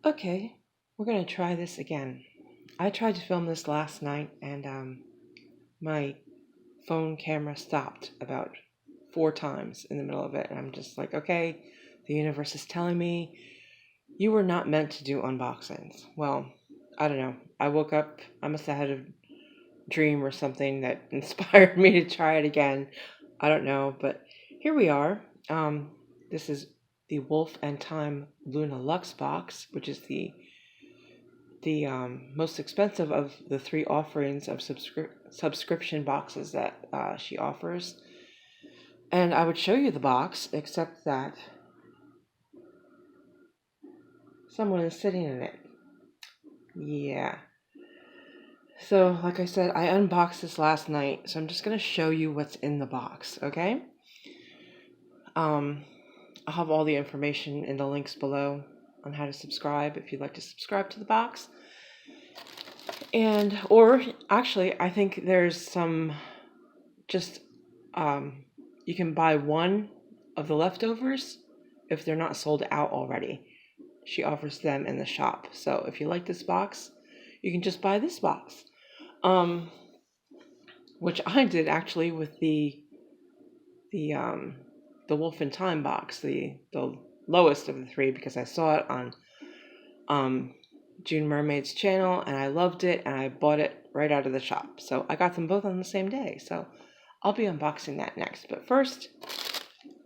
Okay, we're gonna try this again. I tried to film this last night and my phone camera stopped about 4 times in the middle of it, and I'm just like, okay, the universe is telling me you were not meant to do unboxings. Well, I don't know. I woke up, I must have had a dream or something that inspired me to try it again. I don't know, but here we are. This is the Wolf Thyme LunaLux box, which is the most expensive of the 3 offerings of subscription boxes that she offers. And I would show you the box, except that someone is sitting in it. Yeah. So, like I said, I unboxed this last night, so I'm just going to show you what's in the box, okay? I'll have all the information in the links below on how to subscribe if you'd like to subscribe to the box. Or actually, I think there's some just, you can buy one of the leftovers if they're not sold out already. She offers them in the shop. So if you like this box, you can just buy this box. Which I did actually with the Wolf Thyme box, the lowest of the 3, because I saw it on June Mermaid's channel and I loved it and I bought it right out of the shop. So I got them both on the same day. So I'll be unboxing that next. But first,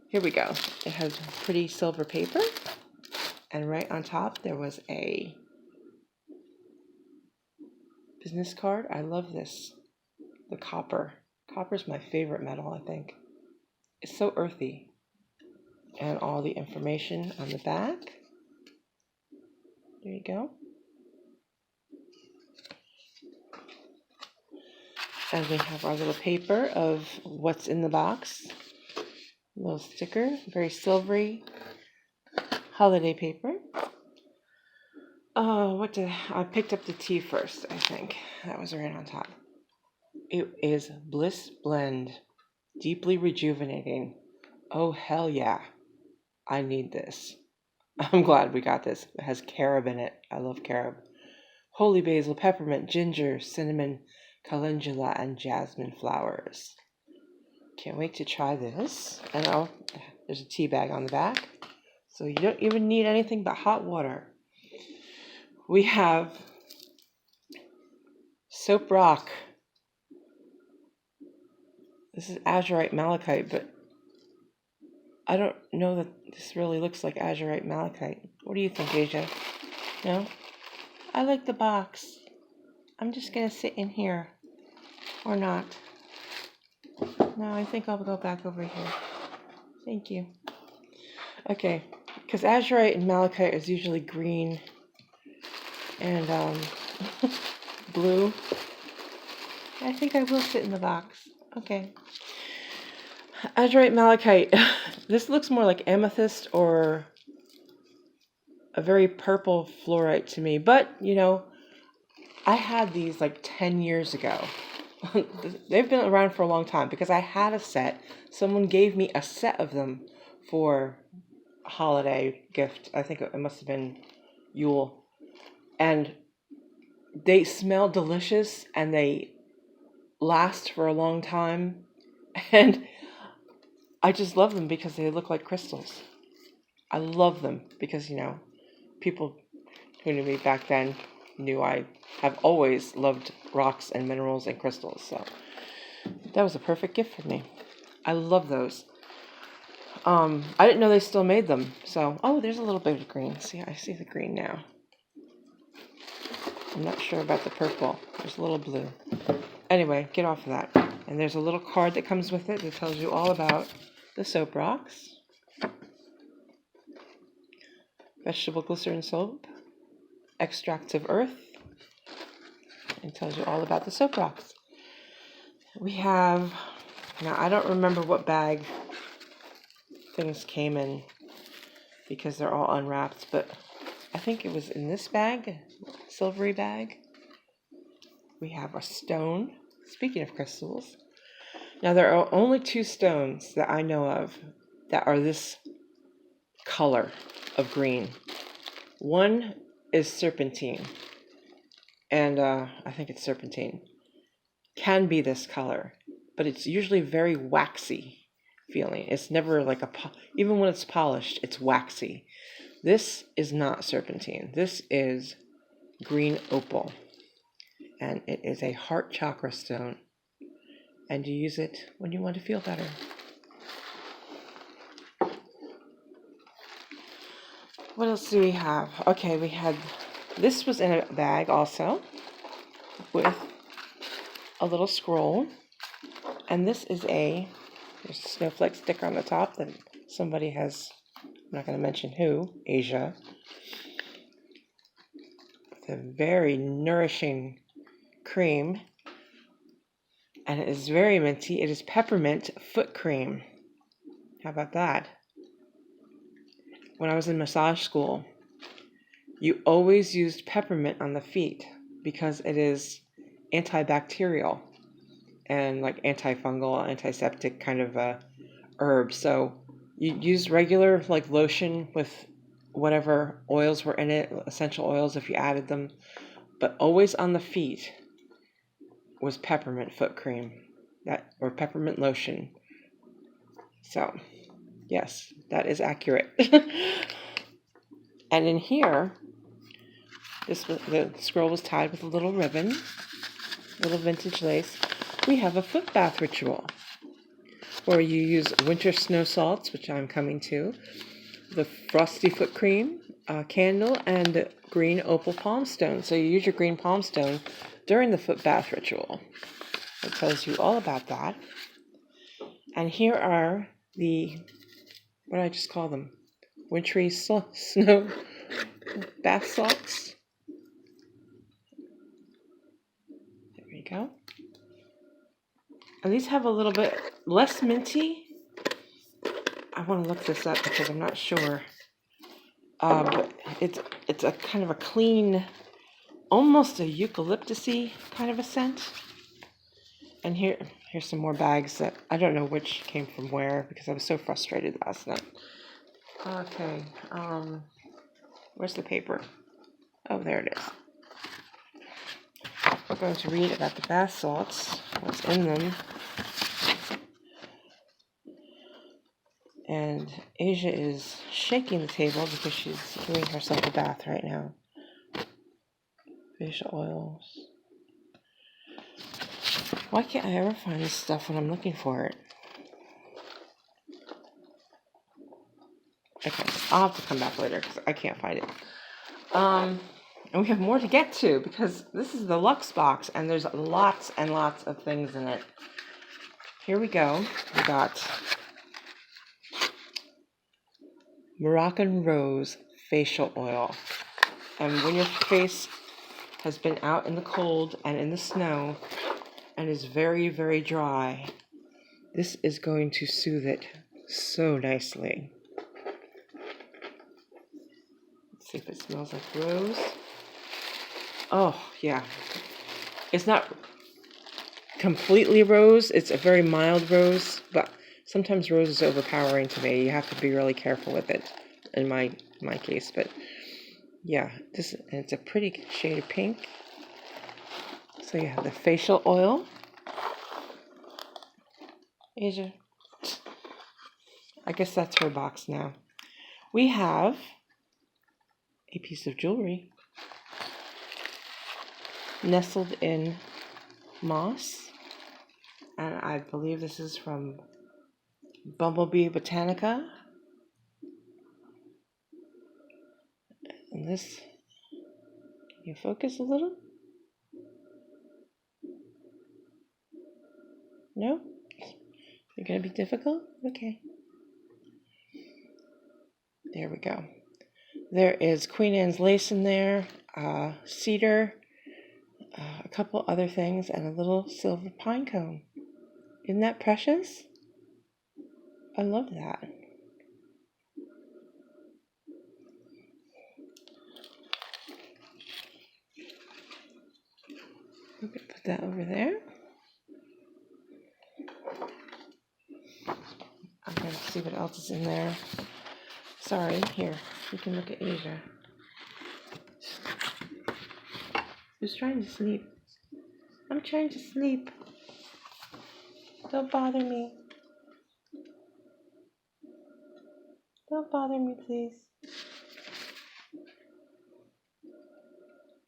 here we go. It has pretty silver paper, and right on top there was a business card. I love this. The copper. Copper's my favorite metal, I think. It's so earthy. And all the information on the back. There you go. And we have our little paper of what's in the box. A little sticker, very silvery holiday paper. Oh, I picked up the tea first, I think. That was right on top. It is Bliss Blend. Deeply rejuvenating. Oh, hell yeah. I need this. I'm glad we got this. It has carob in it. I love carob. Holy basil, peppermint, ginger, cinnamon, calendula, and jasmine flowers. Can't wait to try this. And there's a tea bag on the back. So you don't even need anything but hot water. We have soap rock. This is azurite malachite, but I don't know that this really looks like azurite malachite. What do you think, Asia? No? I like the box. I'm just going to sit in here. Or not. No, I think I'll go back over here. Thank you. Okay, because azurite and malachite is usually green and blue. I think I will sit in the box. Okay. Azurite malachite. This looks more like amethyst or a very purple fluorite to me. But, you know, I had these like 10 years ago. They've been around for a long time because I had a set. Someone gave me a set of them for a holiday gift. I think it must have been Yule. And they smell delicious and they last for a long time. And I just love them because they look like crystals. I love them because, you know, people who knew me back then knew I have always loved rocks and minerals and crystals. So that was a perfect gift for me. I love those. I didn't know they still made them. So, oh, there's a little bit of green. See, I see the green now. I'm not sure about the purple. There's a little blue. Anyway, get off of that. And there's a little card that comes with it that tells you all about the soap rocks. Vegetable glycerin soap. Extracts of earth. It tells you all about the soap rocks. We have, now I don't remember what bag things came in because they're all unwrapped, but I think it was in this bag, silvery bag. We have a stone. Speaking of crystals, now there are only 2 stones that I know of that are this color of green. One is serpentine. And I think it's serpentine. Can be this color, but it's usually very waxy feeling. It's never like even when it's polished, it's waxy. This is not serpentine. This is green opal, and it is a heart chakra stone, and you use it when you want to feel better. What else do we have? Okay, we had, this was in a bag also with a little scroll, and this is there's a snowflake sticker on the top that somebody has, I'm not going to mention who, Asia. It's a very nourishing cream, and it is very minty. It is peppermint foot cream. How about that? When I was in massage school, you always used peppermint on the feet because it is antibacterial and like antifungal, antiseptic kind of a herb. So you use regular like lotion with whatever oils were in it, essential oils if you added them, but always on the feet was peppermint foot cream, or peppermint lotion. So yes, that is accurate. And in here, the scroll was tied with a little ribbon, little vintage lace. We have a foot bath ritual where you use winter snow salts, which I'm coming to, the frosty foot cream, candle, and green opal palm stone. So you use your green palm stone during the foot bath ritual. It tells you all about that. And here are what did I just call them? Wintry snow bath salts. There we go. And these have a little bit less minty. I want to look this up because I'm not sure. But it's a kind of a clean, almost a eucalyptusy kind of a scent. And here's some more bags that I don't know which came from where because I was so frustrated last night. Okay, where's the paper? Oh, there it is. We're going to read about the bath salts, what's in them. And Asia is shaking the table because she's giving herself a bath right now. Facial oils. Why can't I ever find this stuff when I'm looking for it? Okay, I'll have to come back later because I can't find it. And we have more to get to because this is the Lux box and there's lots and lots of things in it. Here we go. We got Moroccan Rose facial oil. And when your face has been out in the cold and in the snow and is very, very dry, this is going to soothe it so nicely. Let's see if it smells like rose. Oh, yeah. It's not completely rose. It's a very mild rose, but sometimes rose is overpowering to me. You have to be really careful with it in my case, but yeah, it's a pretty shade of pink. So you have the facial oil. Asia. I guess that's her box now. We have a piece of jewelry nestled in moss, and I believe this is from Bumblebee Botanica. And this, can you focus a little? No? You're going to be difficult? Okay. There we go. There is Queen Anne's lace in there, cedar, a couple other things, and a little silver pine cone. Isn't that precious? I love that. I'm going to put that over there. I'm going to see what else is in there. Sorry, here, you can look at Asia. Who's trying to sleep? I'm trying to sleep. Don't bother me. Don't bother me, please.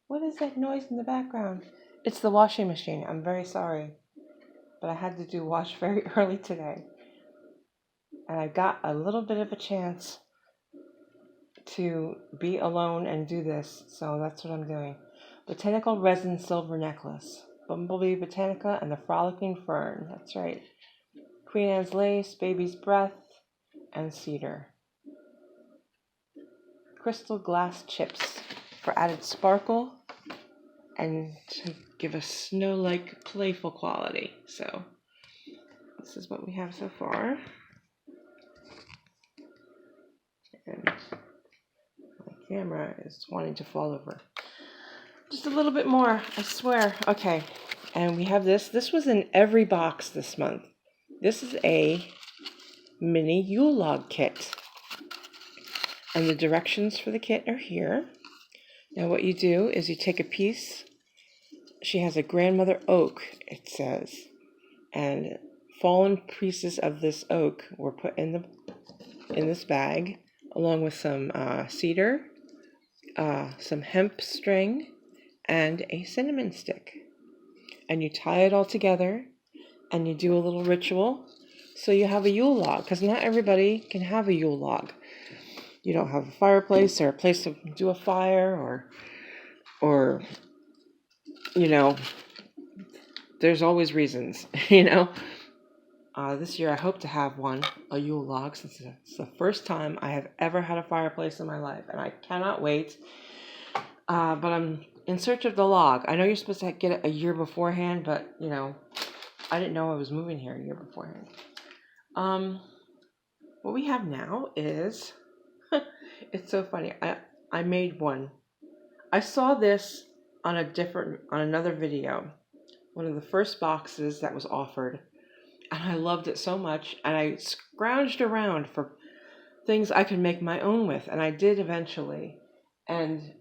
What is that noise in the background? It's the washing machine. I'm very sorry. But I had to do wash very early today. And I got a little bit of a chance to be alone and do this. So that's what I'm doing. Botanical Resin Silver Necklace. Bumblebee Botanica and the Frolicking Fern. That's right. Queen Anne's Lace, Baby's Breath, and Cedar. Crystal glass chips for added sparkle and to give a snow-like playful quality. So this is what we have so far. And my camera is wanting to fall over. Just a little bit more, I swear. Okay, and we have this. This was in every box this month. This is a mini Yule log kit. And the directions for the kit are here. Now what you do is you take a piece. She has a grandmother oak, it says. And fallen pieces of this oak were put in this bag, along with some cedar, some hemp string, and a cinnamon stick. And you tie it all together, and you do a little ritual. So you have a Yule log, because not everybody can have a Yule log. You don't have a fireplace or a place to do a fire, or you know, there's always reasons, you know. This year I hope to have a Yule log, since it's the first time I have ever had a fireplace in my life, and I cannot wait. But I'm in search of the log. I know you're supposed to get it a year beforehand, but, you know, I didn't know I was moving here a year beforehand. What we have now is, it's so funny. I made one. I saw this on another video, one of the first boxes that was offered, and I loved it so much, and I scrounged around for things I could make my own with, and I did eventually. And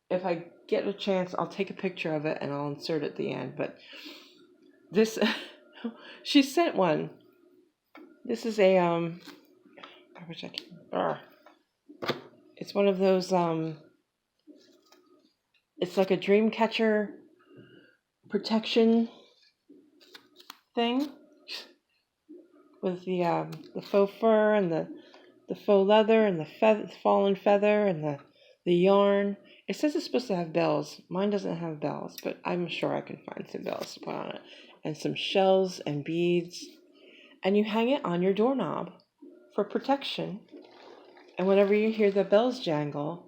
if I get a chance, I'll take a picture of it and I'll insert it at the end. But this, she sent one. This is a I wish I could. It's one of those it's like a dream catcher protection thing with the faux fur and the faux leather and the fallen feather and the yarn. It says it's supposed to have bells. Mine doesn't have bells, but I'm sure I can find some bells to put on it. And some shells and beads. And you hang it on your doorknob for protection. And whenever you hear the bells jangle,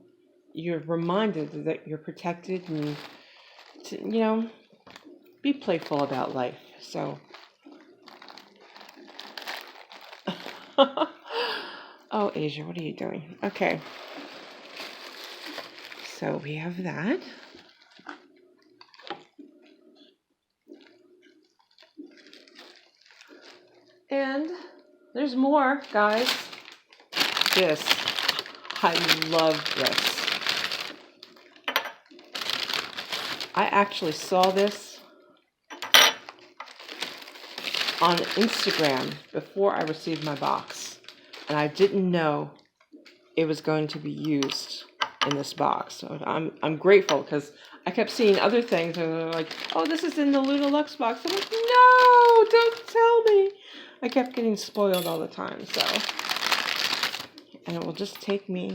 you're reminded that you're protected and to, you know, be playful about life. So, oh, Asia, what are you doing? Okay. So we have that. And there's more, guys. This. I love this. I actually saw this on Instagram before I received my box. And I didn't know it was going to be used in this box. So I'm grateful, because I kept seeing other things and they're like, oh, this is in the LunaLux box. I'm like, no, don't tell me. I kept getting spoiled all the time. So, and it will just take me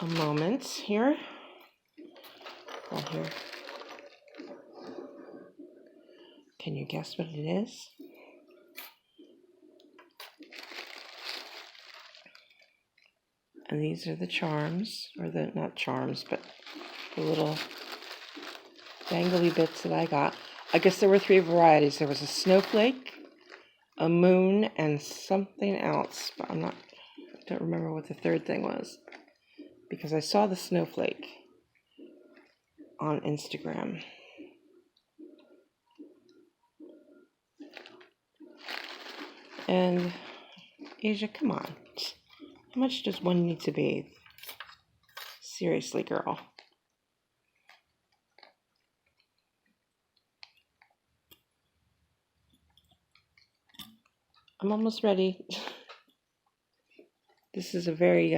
a moment here. Right here. Can you guess what it is? And these are the charms, or the, not charms, but the little dangly bits that I got. I guess there were 3 varieties. There was a snowflake, a moon, and something else, but I don't remember what the third thing was, because I saw the snowflake on Instagram. And Asia, come on. How much does one need to bathe? Seriously, girl. I'm almost ready. This is a very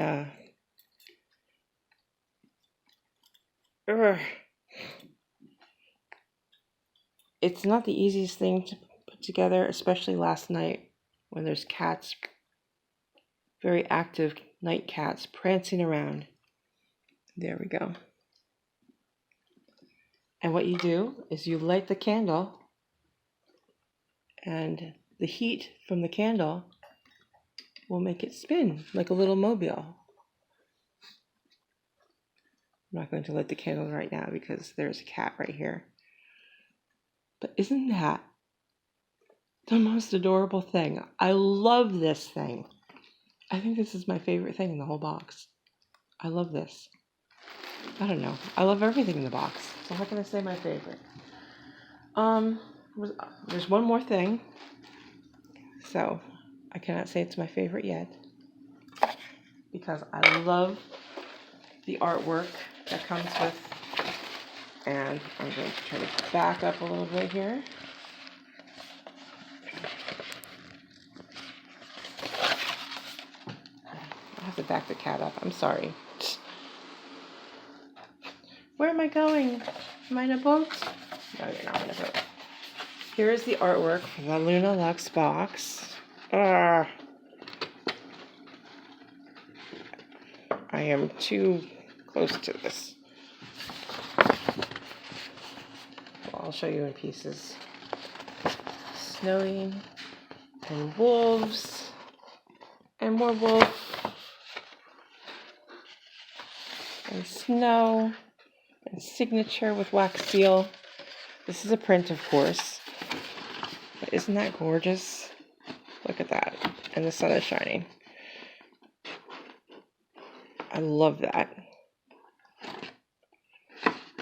it's not the easiest thing to put together, especially last night when there's cats, very active night cats prancing around. There we go. And what you do is you light the candle, and the heat from the candle will make it spin like a little mobile. I'm not going to light the candle right now because there's a cat right here. But isn't that the most adorable thing? I love this thing. I think this is my favorite thing in the whole box. I love this. I don't know. I love everything in the box. So how can I say my favorite? There's one more thing. So I cannot say it's my favorite yet because I love the artwork that comes with. And I'm going to try to back up a little bit here. I have to back the cat up. I'm sorry. Where am I going? Am I in a boat? No, you're not in a boat. Here is the artwork for the LunaLux box. I am too close to this. Well, I'll show you in pieces. Snowing and wolves and more wolf and snow and signature with wax seal. This is a print, of course, but isn't that gorgeous? Look at that. And the sun is shining. I love that.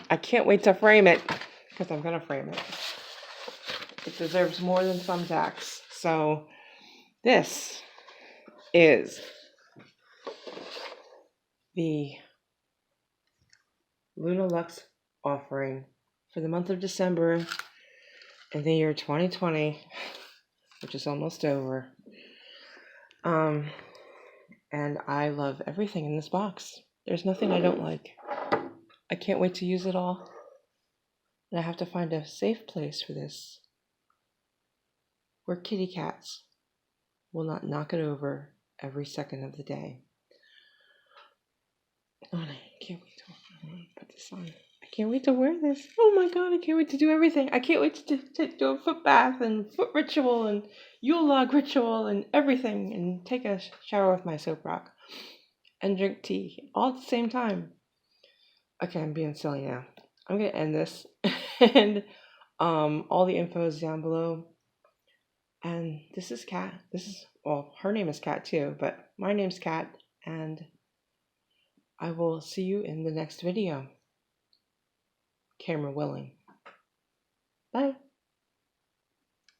I can't wait to frame it because I'm going to frame it. It deserves more than thumbtacks. So this is the LunaLux offering for the month of December in the year 2020, which is almost over. And I love everything in this box. There's nothing I don't like. I can't wait to use it all. And I have to find a safe place for this where kitty cats will not knock it over every second of the day. Oh, and I can't wait to put this on. I can't wait to wear this. Oh my god, I can't wait to do everything. I can't wait to do a foot bath and foot ritual and Yule log ritual and everything, and take a shower with my soap rock and drink tea all at the same time. Okay, I'm being silly now. I'm going to end this. And all the info is down below. And this is Kat. Well, her name is Kat too, but my name's Kat, and I will see you in the next video. Camera willing. Bye.